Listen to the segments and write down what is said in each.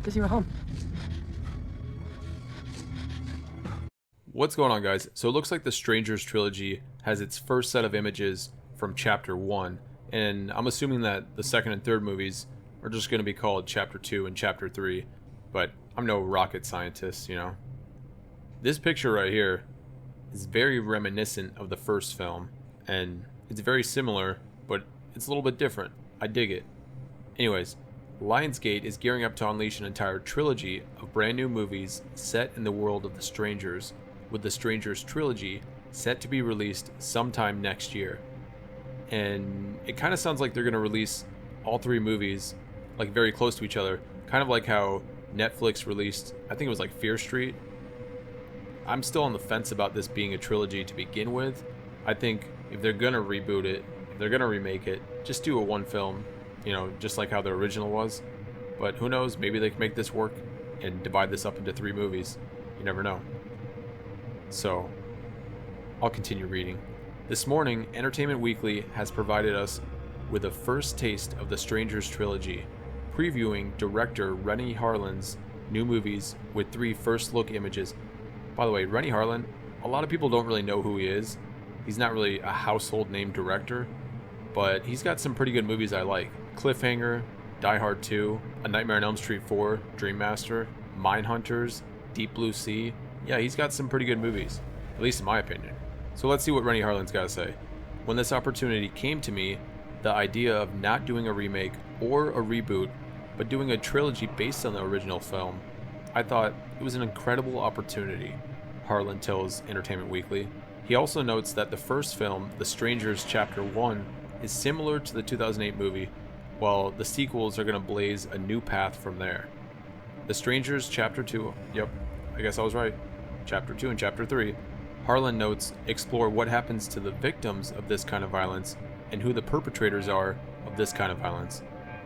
Says you were home. What's going on, guys? So it looks like the Strangers trilogy has its first set of images from chapter 1, and I'm assuming that the second and third movies are just going to be called chapter 2 and chapter 3, but I'm no rocket scientist, you know. This picture right here is very reminiscent of the first film, and it's very similar, but it's a little bit different. I dig it. Anyways, Lionsgate is gearing up to unleash an entire trilogy of brand new movies set in the world of the Strangers, with the Strangers trilogy set to be released sometime next year. And it kind of sounds like they're going to release all three movies like very close to each other, kind of like how Netflix released, I think it was like Fear Street. I'm still on the fence about this being a trilogy to begin with. I think if they're going to reboot it, if they're going to remake it, just do a one film, you know, just like how the original was. But who knows, maybe they can make this work and divide this up into three movies. You never know. So, I'll continue reading. This morning, Entertainment Weekly has provided us with a first taste of the Strangers trilogy, previewing director Renny Harlin's new movies with 3 first-look images. By the way, Renny Harlin, a lot of people don't really know who he is. He's not really a household name director, but he's got some pretty good movies I like. Cliffhanger, Die Hard 2, A Nightmare on Elm Street 4, Dream Master, Mindhunters, Deep Blue Sea. Yeah, he's got some pretty good movies, at least in my opinion. So let's see what Renny Harlin's got to say. When this opportunity came to me, the idea of not doing a remake or a reboot, but doing a trilogy based on the original film, I thought it was an incredible opportunity, Harlin tells Entertainment Weekly. He also notes that the first film, The Strangers Chapter 1, is similar to the 2008 movie, while the sequels are going to blaze a new path from there. The Strangers Chapter 2, yep, I guess I was right, Chapter 2 and Chapter 3, Harlin notes, explore what happens to the victims of this kind of violence and who the perpetrators are of this kind of violence.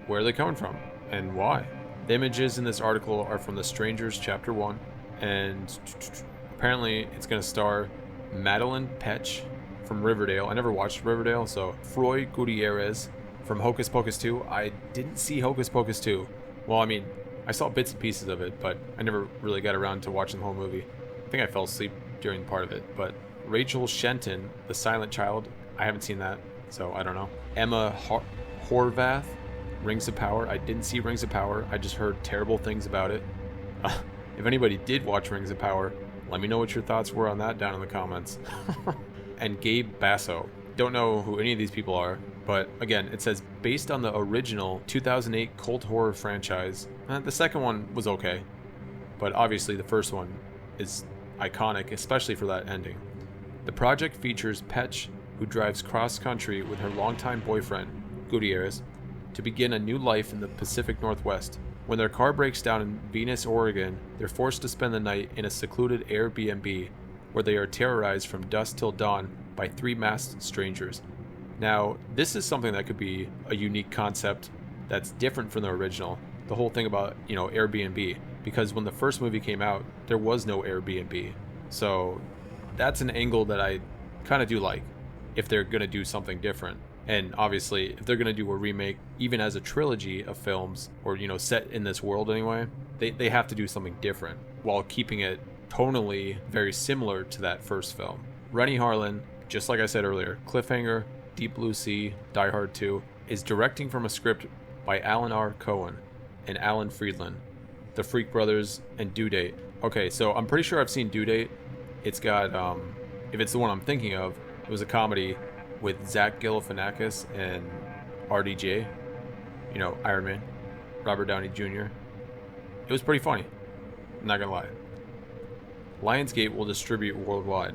Where are they coming from? And why? The images in this article are from The Strangers Chapter 1, and apparently it's going to star Madeline Petch from Riverdale. I never watched Riverdale, so Froy Gutierrez from Hocus Pocus 2. I didn't see Hocus Pocus 2. Well, I mean, I saw bits and pieces of it, but I never really got around to watching the whole movie. I think I fell asleep during part of it. But Rachel Shenton, The Silent Child, I haven't seen that, so I don't know. Emma Horvath, Rings of Power. I didn't see Rings of Power. I just heard terrible things about it. If anybody did watch Rings of Power, let me know what your thoughts were on that down in the comments. And Gabe Basso. Don't know who any of these people are, but again, it says based on the original 2008 cult horror franchise. The second one was okay, but obviously the first one is iconic, especially for that ending. The project features Petch, who drives cross-country with her longtime boyfriend, Gutierrez, to begin a new life in the Pacific Northwest. When their car breaks down in Venus, Oregon, they're forced to spend the night in a secluded Airbnb, where they are terrorized from dusk till dawn by 3 masked strangers. Now, this is something that could be a unique concept that's different from the original. The whole thing about, you know, Airbnb. Because when the first movie came out, there was no Airbnb. So that's an angle that I kind of do like, if they're going to do something different. And obviously, if they're going to do a remake, even as a trilogy of films, or, you know, set in this world anyway, they have to do something different while keeping it tonally very similar to that first film. Renny Harlin, just like I said earlier, Cliffhanger, Deep Blue Sea, Die Hard 2, is directing from a script by Alan R. Cohen and Alan Friedland, The Freak Brothers, and Due Date. Okay, so I'm pretty sure I've seen Due Date. It's got, if it's the one I'm thinking of, it was a comedy with Zach Galifianakis and RDJ, you know, Iron Man, Robert Downey Jr. It was pretty funny, I'm not gonna lie. Lionsgate will distribute worldwide.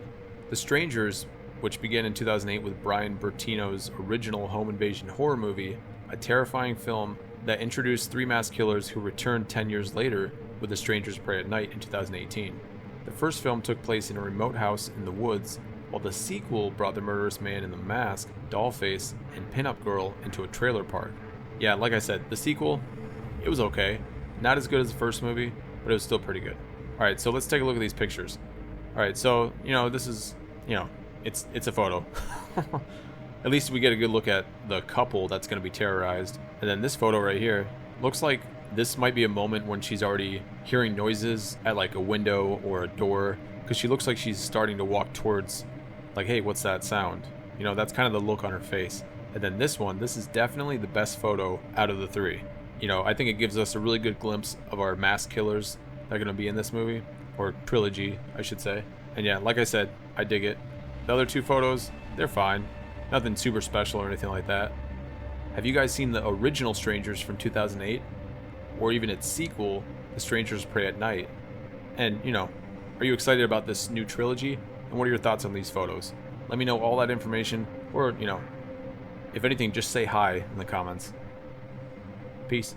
The Strangers, which began in 2008 with Brian Bertino's original home invasion horror movie, a terrifying film that introduced 3 masked killers who returned 10 years later with The Strangers Prey at Night in 2018. The first film took place in a remote house in the woods, while the sequel brought the murderous man in the mask, dollface, and pinup girl into a trailer park. Yeah, like I said, the sequel, it was okay. Not as good as the first movie, but it was still pretty good. Alright, so let's take a look at these pictures. Alright, so, you know, this is, you know, it's a photo. At least we get a good look at the couple that's going to be terrorized. And then this photo right here looks like this might be a moment when she's already hearing noises at like a window or a door, because she looks like she's starting to walk towards, like, hey, what's that sound? You know, that's kind of the look on her face. And then this one, this is definitely the best photo out of the three. You know, I think it gives us a really good glimpse of our masked killers that are going to be in this movie, or trilogy, I should say. And yeah, like I said, I dig it. The other two photos, they're fine. Nothing super special or anything like that. Have you guys seen the original Strangers from 2008? Or even its sequel, The Strangers Prey at Night? And, you know, are you excited about this new trilogy? And what are your thoughts on these photos? Let me know all that information, or, you know, if anything, just say hi in the comments. Peace.